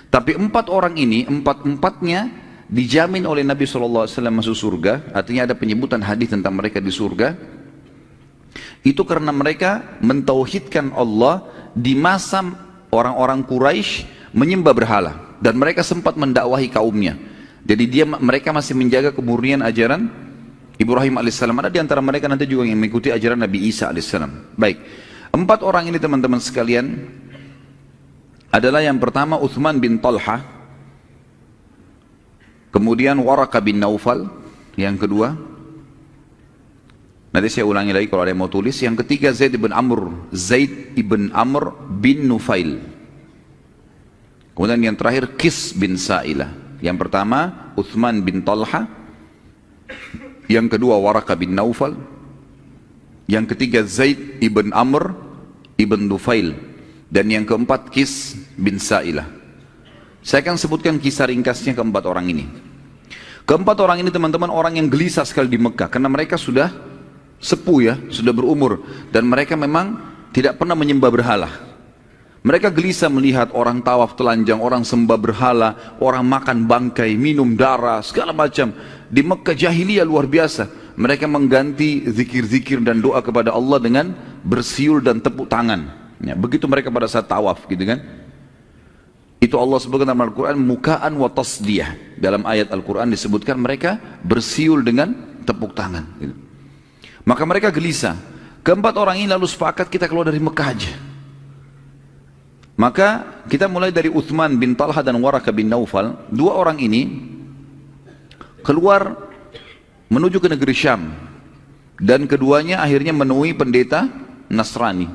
Tapi 4 orang ini, empat-empatnya dijamin oleh Nabi SAW masuk surga. Artinya ada penyebutan hadis tentang mereka di surga. Itu karena mereka mentauhidkan Allah di masa orang-orang Quraisy menyembah berhala. Dan mereka sempat mendakwahi kaumnya. Jadi mereka masih menjaga kemurnian ajaran Ibrahim alaihissalam. Ada di antara mereka nanti juga yang mengikuti ajaran Nabi Isa alaihissalam. Baik, 4 orang ini teman-teman sekalian adalah yang pertama Uthman bin Talha, kemudian Waraka bin Naufal, yang kedua, nanti saya ulangi lagi kalau ada yang mau tulis, yang ketiga Zaid ibn Amr bin Nufail, kemudian yang terakhir Qis bin Sa'ilah. Yang pertama Uthman bin Talha, yang kedua Waraka bin Naufal, yang ketiga Zaid ibn Amr ibn Nufail, dan yang keempat Qis bin Sa'ilah. Saya akan sebutkan kisah ringkasnya keempat orang ini. Keempat orang ini teman-teman orang yang gelisah sekali di Mekah, karena mereka sudah sepuh ya, sudah berumur, dan mereka memang tidak pernah menyembah berhala. Mereka gelisah melihat orang tawaf telanjang, orang sembah berhala, orang makan bangkai, minum darah, segala macam. Di Mekah jahiliyah luar biasa. Mereka mengganti zikir-zikir dan doa kepada Allah dengan bersiul dan tepuk tangan. Ya, begitu mereka pada saat tawaf gitu kan. Itu Allah sebutkan dalam Al-Quran mukaan wa tasdiyah. Dalam ayat Al-Quran disebutkan mereka bersiul dengan tepuk tangan gitu. Maka mereka gelisah. Keempat orang ini lalu sepakat kita keluar dari Mekah aja. Maka kita mulai dari Uthman bin Talha dan Waraka bin Naufal. 2 orang ini keluar menuju ke negeri Syam. Dan keduanya akhirnya menemui pendeta Nasrani.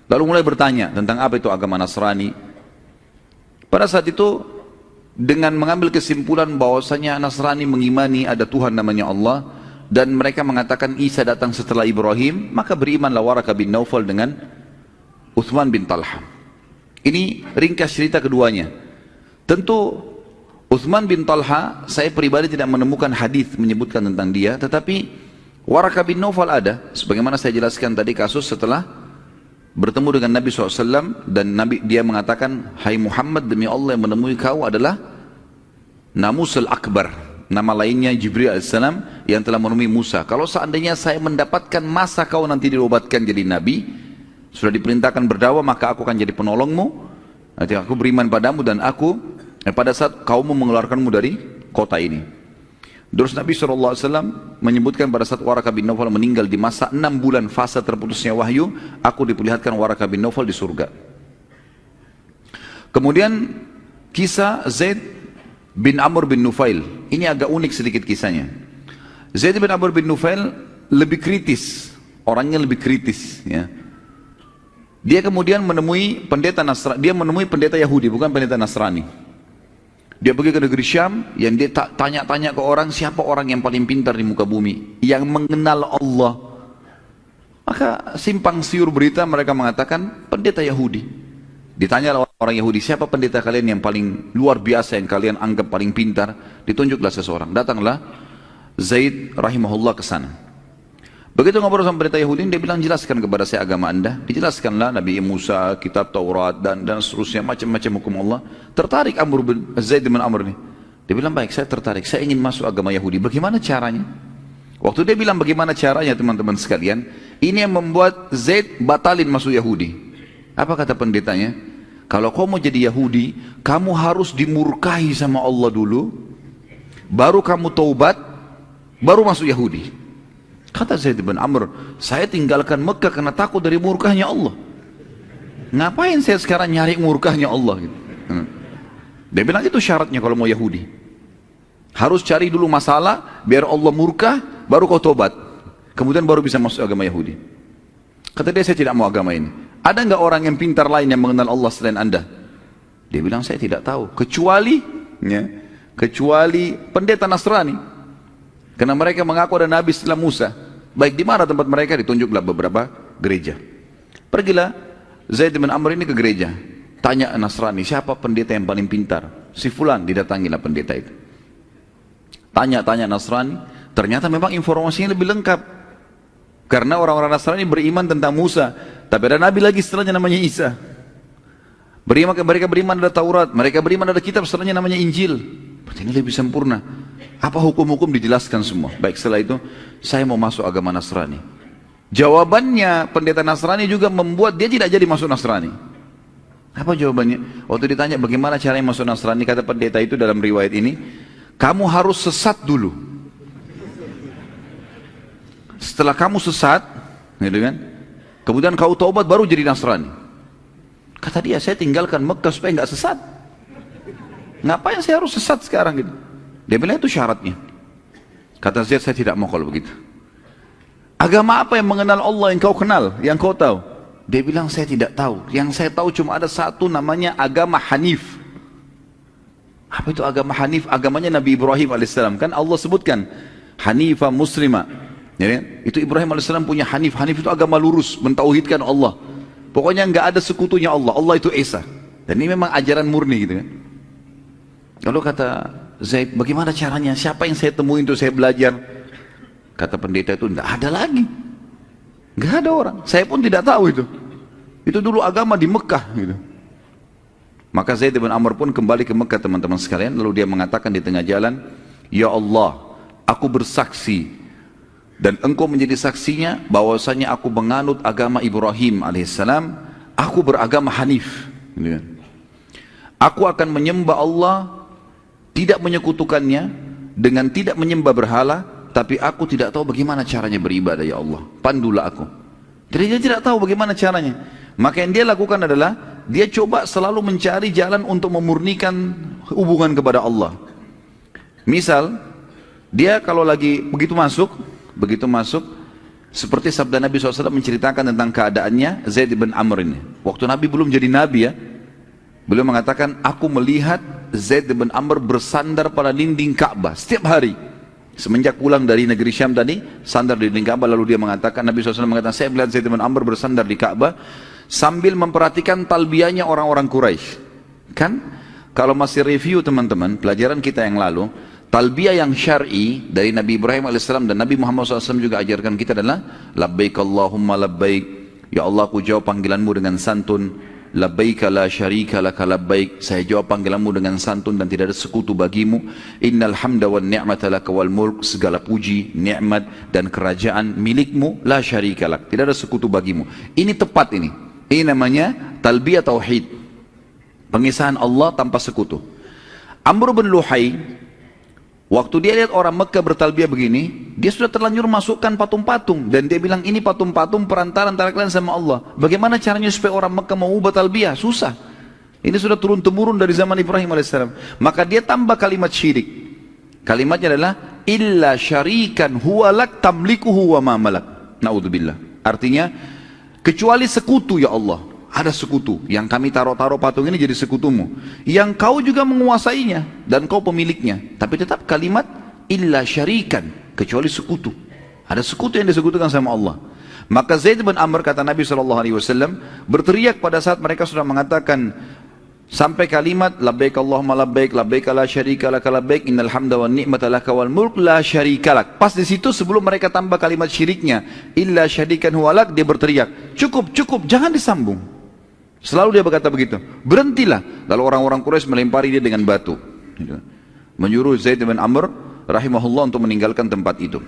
Lalu mulai bertanya tentang apa itu agama Nasrani. Pada saat itu dengan mengambil kesimpulan bahwasanya Nasrani mengimani ada Tuhan namanya Allah, dan mereka mengatakan Isa datang setelah Ibrahim, maka berimanlah Waraka bin Naufal dengan Uthman bin Talha. Ini ringkas cerita keduanya. Tentu Uthman bin Talha saya pribadi tidak menemukan hadis menyebutkan tentang dia, tetapi Waraka bin Naufal ada, sebagaimana saya jelaskan tadi kasus setelah bertemu dengan Nabi SAW, dan dia mengatakan, hai Muhammad, demi Allah yang menemui kau adalah Namusul Akbar, nama lainnya Jibril AS yang telah menemui Musa. Kalau seandainya saya mendapatkan masa kau nanti diobatkan jadi Nabi, sudah diperintahkan berdakwah, maka aku akan jadi penolongmu. Nanti aku beriman padamu, dan aku pada saat kaummu mengeluarkanmu dari kota ini. Terus Nabi SAW menyebutkan pada saat Waraka bin Naufal meninggal di masa 6 bulan fase terputusnya wahyu, aku diperlihatkan Waraka bin Naufal di surga. Kemudian kisah Zaid bin Amr bin Nufail, ini agak unik sedikit kisahnya. Zaid bin Amr bin Nufail lebih kritis, orangnya lebih kritis ya. Dia kemudian menemui pendeta Nasrani, dia menemui pendeta Yahudi, bukan pendeta Nasrani. Dia pergi ke negeri Syam, yang dia tanya-tanya ke orang, siapa orang yang paling pintar di muka bumi, yang mengenal Allah. Maka simpang siur berita mereka mengatakan pendeta Yahudi. Ditanya orang Yahudi, siapa pendeta kalian yang paling luar biasa, yang kalian anggap paling pintar? Ditunjuklah seseorang. Datanglah Zaid rahimahullah ke sana. Begitu ngobrol sama pendeta Yahudi, dia bilang, jelaskan kepada saya agama anda. Dijelaskanlah Nabi Musa, kitab Taurat, dan seterusnya, macam-macam hukum Allah. Tertarik Zaid bin Amr ini. Dia bilang, baik, saya tertarik, saya ingin masuk agama Yahudi. Bagaimana caranya? Waktu dia bilang bagaimana caranya, teman-teman sekalian, ini yang membuat Zaid batalin masuk Yahudi. Apa kata pendetanya? Kalau kau mau jadi Yahudi, kamu harus dimurkahi sama Allah dulu, baru kamu taubat, baru masuk Yahudi. Kata Zaid bin Amr, saya tinggalkan Mekah karena takut dari murkahnya Allah. Ngapain saya sekarang nyari murkahnya Allah gitu. Dia bilang itu syaratnya kalau mau Yahudi. Harus cari dulu masalah, biar Allah murkah, baru kau tobat. Kemudian baru bisa masuk agama Yahudi. Kata dia, saya tidak mau agama ini. Ada nggak orang yang pintar lain yang mengenal Allah selain anda? Dia bilang, saya tidak tahu. Kecuali pendeta Nasrani. Karena mereka mengaku ada Nabi setelah Musa. Baik, di mana tempat mereka? Ditunjuklah beberapa gereja. Pergilah Zaid bin Amr ini ke gereja. Tanya Nasrani, siapa pendeta yang paling pintar? Si fulan, didatangilah pendeta itu. Tanya-tanya Nasrani, ternyata memang informasinya lebih lengkap. Karena orang-orang Nasrani beriman tentang Musa, tapi ada Nabi lagi setelahnya namanya Isa. Mereka beriman ada Taurat, mereka beriman ada kitab setelahnya namanya Injil. Berarti ini lebih sempurna. Apa hukum-hukum dijelaskan semua. Baik, setelah itu saya mau masuk agama Nasrani. Jawabannya pendeta Nasrani juga membuat dia tidak jadi masuk Nasrani. Apa jawabannya? Waktu ditanya bagaimana caranya masuk Nasrani, kata pendeta itu dalam riwayat ini, kamu harus sesat dulu. Setelah kamu sesat, gitu kan, kemudian kau taubat baru jadi Nasrani. Kata dia, saya tinggalkan Mekah supaya nggak sesat. Ngapain saya harus sesat sekarang gitu? Dia bilang itu syaratnya. Kata Zaid, saya tidak mau kalau begitu. Agama apa yang mengenal Allah yang kau kenal, yang kau tahu? Dia bilang saya tidak tahu. Yang saya tahu cuma ada satu namanya agama Hanif. Apa itu agama Hanif? Agamanya Nabi Ibrahim alaihissalam. Kan Allah sebutkan Hanifah Muslima. Ya, itu Ibrahim alaihissalam punya Hanif. Hanif itu agama lurus, mentauhidkan Allah. Pokoknya nggak ada sekutunya Allah. Allah itu Esa. Dan ini memang ajaran murni gitu kan. Lalu kata Zaid, bagaimana caranya? Siapa yang saya temuin itu saya belajar? Kata pendeta itu, enggak ada lagi. Enggak ada orang. Saya pun tidak tahu itu. Itu dulu agama di Mekah gitu. Maka Zaid bin Amr pun kembali ke Mekah teman-teman sekalian. Lalu dia mengatakan di tengah jalan, ya Allah, aku bersaksi dan engkau menjadi saksinya bahwasanya aku menganut agama Ibrahim alaihissalam. Aku beragama Hanif gitu kan. Aku akan menyembah Allah, tidak menyekutukannya, dengan tidak menyembah berhala, tapi aku tidak tahu bagaimana caranya beribadah ya Allah. Pandulah aku. Jadi dia tidak tahu bagaimana caranya. Maka yang dia lakukan adalah dia coba selalu mencari jalan untuk memurnikan hubungan kepada Allah. Misal, dia kalau lagi begitu masuk, seperti sabda Nabi SAW menceritakan tentang keadaannya Zaid bin Amr ini. Waktu Nabi belum jadi Nabi ya, beliau mengatakan, aku melihat Zaid bin Amr bersandar pada dinding Ka'bah setiap hari. Semenjak pulang dari negeri Syam tadi, sandar di dinding Ka'bah. Lalu dia mengatakan, Nabi SAW mengatakan, saya melihat Zaid bin Amr bersandar di Ka'bah sambil memperhatikan talbiyahnya orang-orang Quraisy. Kan, kalau masih review teman-teman, pelajaran kita yang lalu, talbiyah yang syar'i dari Nabi Ibrahim AS dan Nabi Muhammad SAW juga ajarkan kita adalah labbaik Allahumma labbaik, ya Allah aku jawab panggilanmu dengan santun, labbaik la syarika laka labbaik, saya jawab panggilanmu dengan santun dan tidak ada sekutu bagimu, innal hamda wan ni'mata laka wal mulk, segala puji, nikmat dan kerajaan milikmu, la syarika lak, tidak ada sekutu bagimu. Ini tepat ini namanya talbiyah tauhid, pengisahan Allah tanpa sekutu. Amr bin Luhai, waktu dia lihat orang Mekah bertalbiyah begini, dia sudah terlanjur masukkan patung-patung. Dan dia bilang, ini patung-patung perantara antara kalian sama Allah. Bagaimana caranya supaya orang Mekah mau ubah talbiyah? Susah. Ini sudah turun-temurun dari zaman Ibrahim AS. Maka dia tambah kalimat syirik. Kalimatnya adalah, illa syarikan huwalak tamlikuhu wa ma malak. Na'udzubillah. Artinya, kecuali sekutu ya Allah. Ada sekutu yang kami taruh-taruh patung ini jadi sekutumu, yang kau juga menguasainya dan kau pemiliknya. Tapi tetap kalimat illa syarikan, kecuali sekutu. Ada sekutu yang disekutukan sama Allah. Maka Zaid bin Amr, kata Nabi SAW, berteriak pada saat mereka sudah mengatakan sampai kalimat labbaik Allahumma labbaik, labbaik la syarika laka labbaik, innal hamda wan ni'mata laka wal mulk la syarika lak. Pas di situ sebelum mereka tambah kalimat syiriknya illa syarikan huwalak, dia berteriak, cukup, jangan disambung. Selalu dia berkata begitu, berhentilah. Lalu orang-orang Quraisy melempari dia dengan batu, menyuruh Zaid bin Amr rahimahullah untuk meninggalkan tempat itu.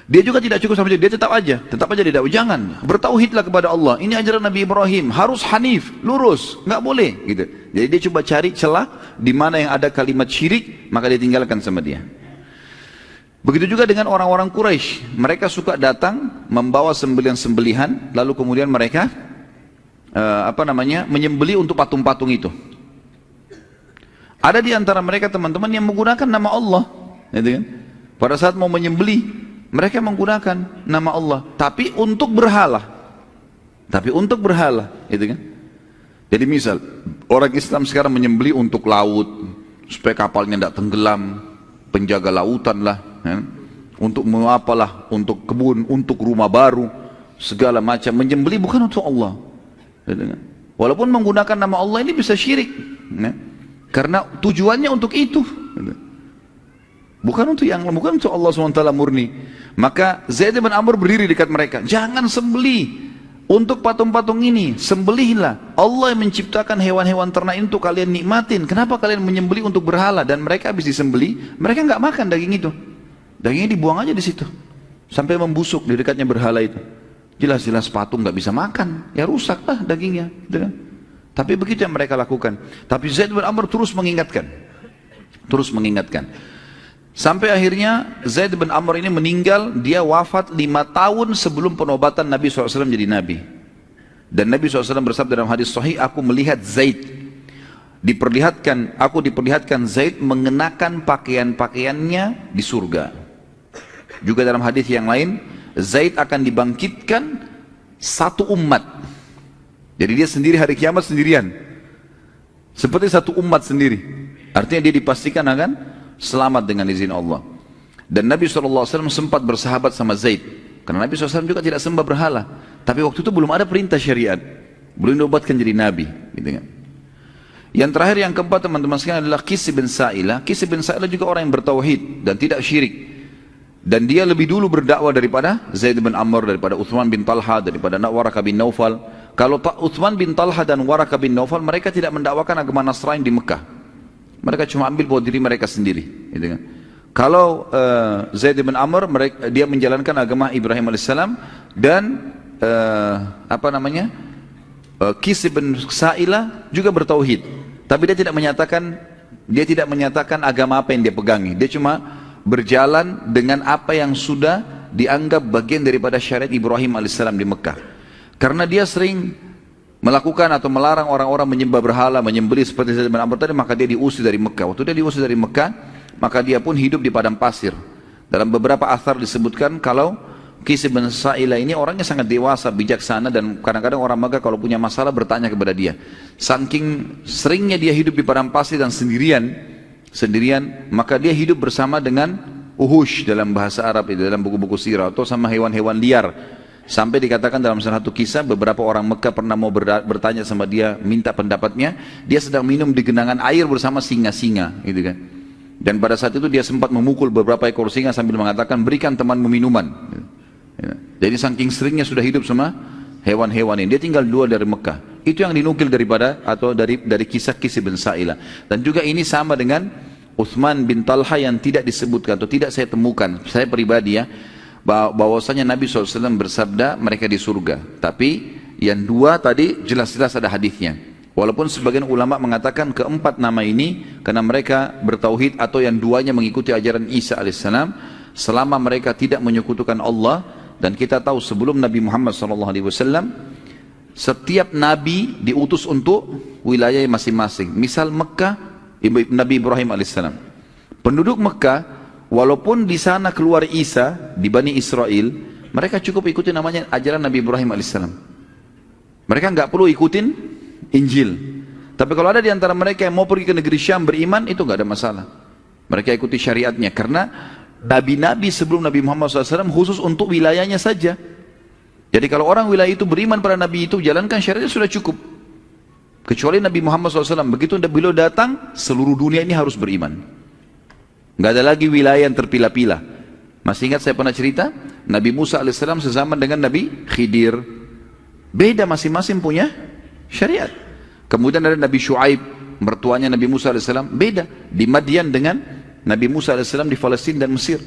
Dia juga tidak cukup sampai dia tetap aja di dakwah. Jangan, bertauhidlah kepada Allah. Ini ajaran Nabi Ibrahim, harus hanif, lurus, nggak boleh gitu. Jadi dia coba cari celah di mana yang ada kalimat syirik, maka dia tinggalkan sama dia. Begitu juga dengan orang-orang Quraisy, mereka suka datang membawa sembelihan-sembelihan, lalu kemudian mereka menyembeli untuk patung-patung itu. Ada di antara mereka teman-teman yang menggunakan nama Allah, gitu kan? Pada saat mau menyembeli, mereka menggunakan nama Allah, tapi untuk berhala, gitu kan? Jadi misal orang Islam sekarang menyembeli untuk laut, supaya kapalnya tidak tenggelam, penjaga lautan lah, ya? Untuk apalah, untuk kebun, untuk rumah baru, segala macam. Menyembeli bukan untuk Allah. Walaupun menggunakan nama Allah ini bisa syirik, ya? Karena tujuannya untuk itu, bukan untuk Allah SWT murni. Maka Zaid bin Amr berdiri dekat mereka, jangan sembeli untuk patung-patung ini sembelihlah. Allah yang menciptakan hewan-hewan ternak ini untuk kalian nikmatin. Kenapa kalian menyembelih untuk berhala? Dan mereka habis disembelih, mereka nggak makan daging itu. Dagingnya dibuang aja di situ sampai membusuk di dekatnya berhala itu. Jelas-jelas patung nggak bisa makan, ya rusak lah dagingnya, gitu kan? Tapi begitu yang mereka lakukan. Tapi Zaid bin Amr terus mengingatkan, sampai akhirnya Zaid bin Amr ini meninggal. Dia wafat 5 tahun sebelum penobatan Nabi SAW jadi Nabi. Dan Nabi SAW bersabda dalam hadis sahih, aku melihat Zaid, aku diperlihatkan Zaid mengenakan pakaian-pakaiannya di surga. Juga dalam hadis yang lain, Zaid akan dibangkitkan satu umat. Jadi dia sendiri hari kiamat sendirian, seperti satu umat sendiri. Artinya dia dipastikan akan selamat dengan izin Allah. Dan Nabi SAW sempat bersahabat sama Zaid, karena Nabi SAW juga tidak sembah berhala. Tapi waktu itu belum ada perintah syariat, belum dinobatkan jadi Nabi, gitu kan. Yang terakhir, yang keempat teman-teman sekalian adalah Qis bin Sa'ilah. Qis bin Sa'ilah juga orang yang bertauhid dan tidak syirik. Dan dia lebih dulu berdakwah daripada Zaid bin Amr, daripada Uthman bin Talha, daripada Waraqah bin Naufal. Kalau Uthman bin Talha dan Waraqah bin Naufal, mereka tidak mendakwakan agama Nasrani di Mekah. Mereka cuma ambil buat diri mereka sendiri, gitu kan. Kalau Zaid bin Amr, dia menjalankan agama Ibrahim alaihissalam. Dan Qis bin Sa'ilah juga bertauhid, tapi dia tidak menyatakan agama apa yang dia pegangi. Dia cuma berjalan dengan apa yang sudah dianggap bagian daripada syariat Ibrahim alaihissalam di Mekah. Karena dia sering melakukan atau melarang orang-orang menyembah berhala, menyembelih seperti Zaid bin Amr tadi, maka dia diusir dari Mekah. Waktu dia diusir dari Mekah, maka dia pun hidup di padang pasir. Dalam beberapa athar disebutkan kalau Qis bin Sa'ilah ini orangnya sangat dewasa, bijaksana, dan kadang-kadang orang Mekah kalau punya masalah bertanya kepada dia. Saking seringnya dia hidup di padang pasir dan sendirian, maka dia hidup bersama dengan uhush dalam bahasa Arab itu, dalam buku-buku sirah, atau sama hewan-hewan liar. Sampai dikatakan dalam salah satu kisah, beberapa orang Mekah pernah mau bertanya sama dia, minta pendapatnya. Dia sedang minum di genangan air bersama singa-singa, gitu kan. Dan pada saat itu dia sempat memukul beberapa ekor singa sambil mengatakan, berikan temanmu minuman. Jadi saking seringnya sudah hidup sama hewan-hewan ini. Dia tinggal 2 dari Mekah. Itu yang dinukil dari kisah Qis bin Sa'ilah. Dan juga ini sama dengan Uthman bin Talha yang tidak disebutkan atau tidak saya temukan, saya pribadi ya, bahwasanya Nabi SAW bersabda mereka di surga. Tapi yang 2 tadi jelas-jelas ada hadisnya. Walaupun sebagian ulama mengatakan keempat nama ini karena mereka bertauhid, atau yang 2-nya mengikuti ajaran Isa alaihissalam selama mereka tidak menyekutukan Allah. Dan kita tahu sebelum Nabi Muhammad SAW, setiap Nabi diutus untuk wilayah masing-masing. Misal Mekah, Nabi Ibrahim alaihissalam. Penduduk Mekah, walaupun di sana keluar Isa di Bani Israel, mereka cukup ikuti namanya ajaran Nabi Ibrahim alaihissalam. Mereka nggak perlu ikutin Injil. Tapi kalau ada di antara mereka yang mau pergi ke negeri Syam beriman, itu nggak ada masalah. Mereka ikuti syariatnya, karena Nabi-Nabi sebelum Nabi Muhammad SAW khusus untuk wilayahnya saja. Jadi kalau orang wilayah itu beriman pada Nabi itu, jalankan syariatnya sudah cukup. Kecuali Nabi Muhammad SAW, begitu beliau datang, seluruh dunia ini harus beriman. Nggak ada lagi wilayah yang terpilah-pilah. Masih ingat saya pernah cerita, Nabi Musa AS sezaman dengan Nabi Khidir. Beda, masing-masing punya syariat. Kemudian ada Nabi Shu'aib, mertuanya Nabi Musa AS, beda. Di Madian dengan Nabi Musa AS di Palestina dan Mesir.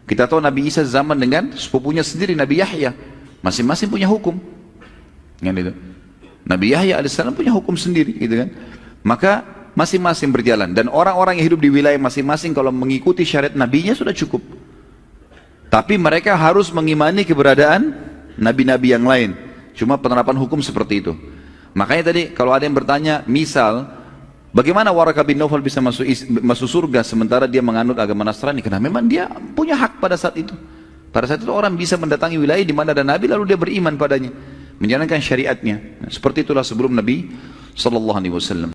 Kita tahu Nabi Isa zaman dengan sepupunya sendiri, Nabi Yahya. Masing-masing punya hukum. Gitu. Nabi Yahya AS punya hukum sendiri, gitu kan. Maka masing-masing berjalan. Dan orang-orang yang hidup di wilayah masing-masing kalau mengikuti syariat Nabinya sudah cukup. Tapi mereka harus mengimani keberadaan Nabi-Nabi yang lain. Cuma penerapan hukum seperti itu. Makanya tadi kalau ada yang bertanya, misal bagaimana Waraqah bin Naufal bisa masuk surga sementara dia menganut agama Nasrani? Karena memang dia punya hak pada saat itu. Pada saat itu orang bisa mendatangi wilayah di mana ada Nabi lalu dia beriman padanya, menjalankan syariatnya. Nah, seperti itulah sebelum Nabi SAW.